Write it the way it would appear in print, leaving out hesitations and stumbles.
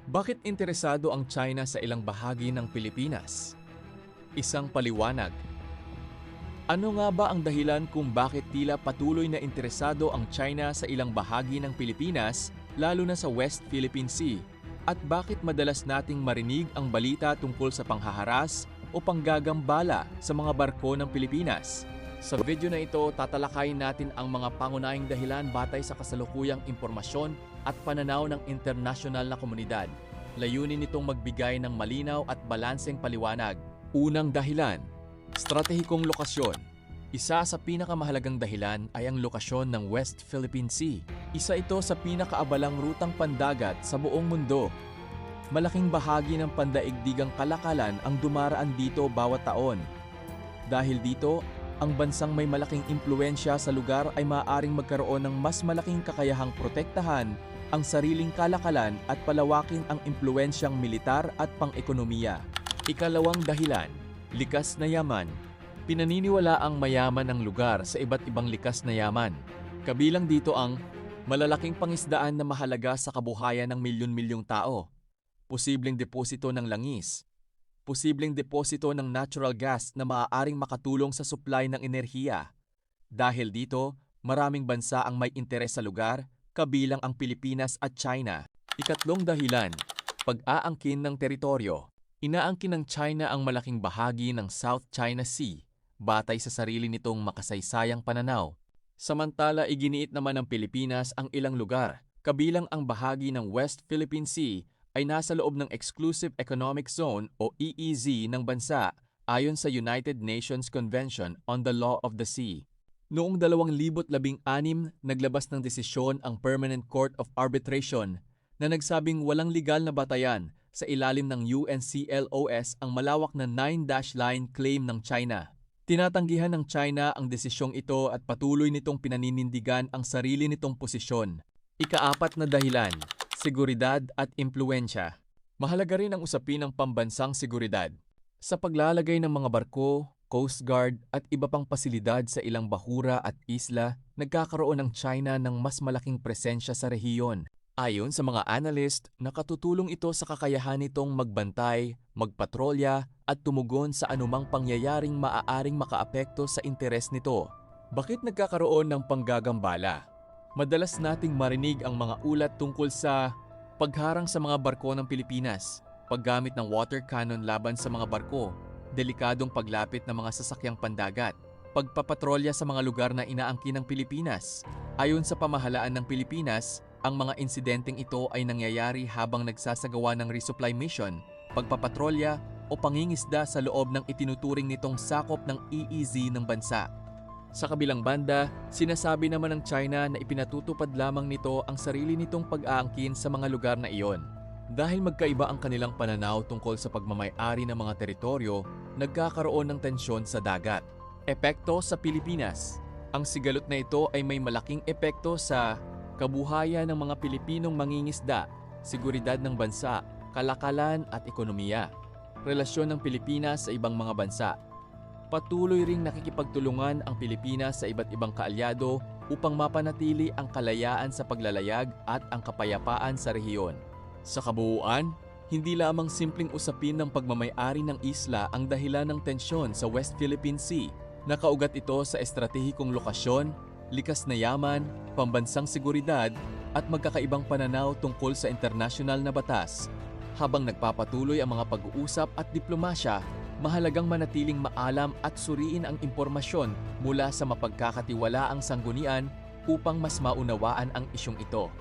Bakit interesado ang China sa ilang bahagi ng Pilipinas? Isang paliwanag. Ano nga ba ang dahilan kung bakit tila patuloy na interesado ang China sa ilang bahagi ng Pilipinas, lalo na sa West Philippine Sea? At bakit madalas nating marinig ang balita tungkol sa panghaharas o panggagambala sa mga barko ng Pilipinas? Sa video na ito, tatalakayin natin ang mga pangunahing dahilan batay sa kasalukuyang impormasyon at pananaw ng internasyonal na komunidad. Layunin nitong magbigay ng malinaw at balanseng paliwanag. Unang dahilan, estratehikong lokasyon. Isa sa pinakamahalagang dahilan ay ang lokasyon ng West Philippine Sea. Isa ito sa pinakaabalang rutang pandagat sa buong mundo. Malaking bahagi ng pandaigdigang kalakalan ang dumaraan dito bawat taon. Dahil dito, ang bansang may malaking impluensya sa lugar ay maaaring magkaroon ng mas malaking kakayahang protektahan ang sariling kalakalan at palawakin ang impluensyang militar at pang-ekonomiya. Ikalawang dahilan, likas na yaman. Pinaniniwala ang mayaman ng lugar sa iba't ibang likas na yaman. Kabilang dito ang malalaking pangisdaan na mahalaga sa kabuhayan ng milyon-milyong tao, posibleng deposito ng langis, posibleng deposito ng natural gas na maaaring makatulong sa supply ng enerhiya. Dahil dito, maraming bansa ang may interes sa lugar, kabilang ang Pilipinas at China. Ikatlong dahilan, pag-aangkin ng teritoryo. Inaangkin ng China ang malaking bahagi ng South China Sea, batay sa sarili nitong makasaysayang pananaw. Samantala, iginiit naman ng Pilipinas ang ilang lugar, kabilang ang bahagi ng West Philippine Sea ay nasa loob ng Exclusive Economic Zone o EEZ ng bansa ayon sa United Nations Convention on the Law of the Sea. Noong 2016, naglabas ng desisyon ang Permanent Court of Arbitration na nagsabing walang legal na batayan sa ilalim ng UNCLOS ang malawak na 9-dash line claim ng China. Tinatanggihan ng China ang desisyong ito at patuloy nitong pinaninindigan ang sarili nitong posisyon. Ikaapat na dahilan, seguridad at impluensya. Mahalaga rin ang usapin ng pambansang seguridad. Sa paglalagay ng mga barko, Coast Guard at iba pang pasilidad sa ilang bahura at isla, nagkakaroon ng China ng mas malaking presensya sa rehiyon. Ayon sa mga analyst, nakatutulong ito sa kakayahan nitong magbantay, magpatrolya at tumugon sa anumang pangyayaring maaaring makaapekto sa interes nito. Bakit nagkakaroon ng panggagambala? Madalas nating marinig ang mga ulat tungkol sa pagharang sa mga barko ng Pilipinas, paggamit ng water cannon laban sa mga barko, delikadong paglapit ng mga sasakyang pandagat, pagpapatrolya sa mga lugar na inaangkin ng Pilipinas. Ayon sa pamahalaan ng Pilipinas, ang mga insidenteng ito ay nangyayari habang nagsasagawa ng resupply mission, pagpapatrolya o pangingisda sa loob ng itinuturing nitong sakop ng EEZ ng bansa. Sa kabilang banda, sinasabi naman ng China na ipinatutupad lamang nito ang sarili nitong pag-aangkin sa mga lugar na iyon. Dahil magkaiba ang kanilang pananaw tungkol sa pagmamay-ari ng mga teritoryo, nagkakaroon ng tensyon sa dagat. Epekto sa Pilipinas. Ang sigalot na ito ay may malaking epekto sa kabuhayan ng mga Pilipinong mangingisda, seguridad ng bansa, kalakalan at ekonomiya, relasyon ng Pilipinas sa ibang mga bansa. Patuloy ring nakikipagtulungan ang Pilipinas sa iba't ibang kaalyado upang mapanatili ang kalayaan sa paglalayag at ang kapayapaan sa rehiyon. Sa kabuuan, hindi lamang simpleng usapin ng pagmamay-ari ng isla ang dahilan ng tensyon sa West Philippine Sea. Nakaugat ito sa estratehikong lokasyon, likas na yaman, pambansang seguridad at magkakaibang pananaw tungkol sa internasyonal na batas. Habang nagpapatuloy ang mga pag-uusap at diplomasya, mahalagang manatiling maalam at suriin ang impormasyon mula sa mapagkakatiwalaang sanggunian upang mas maunawaan ang isyong ito.